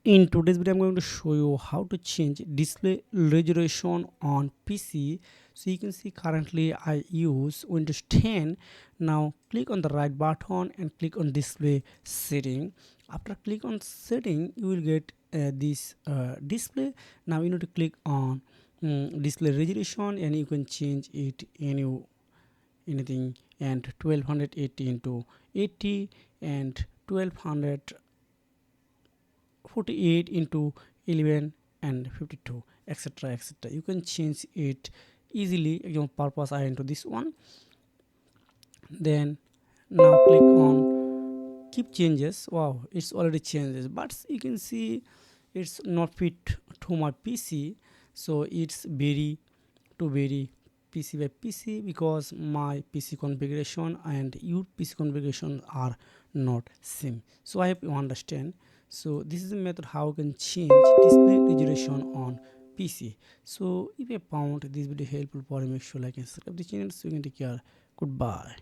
In today's video, I'm going to show you how to change display resolution on PC. So you can see currently I use Windows 10. Now click on the right button and click on display setting. After click on setting, you will get this display. Now you need to click on display resolution and you can change it anything, and 1280 into 80 and 1200 48 into 11 and 52, etc, etc. You can change it easily. Your purpose I into this one. Then now click on keep changes. Wow, it's already changes, but you can see it's not fit to my PC, so it's vary to vary PC by PC because my PC configuration and your PC configuration are not same. So I hope you understand. So this is the method how you can change display resolution on PC. So if you found this video helpful, for make sure like and subscribe the channel so you can take care. Goodbye.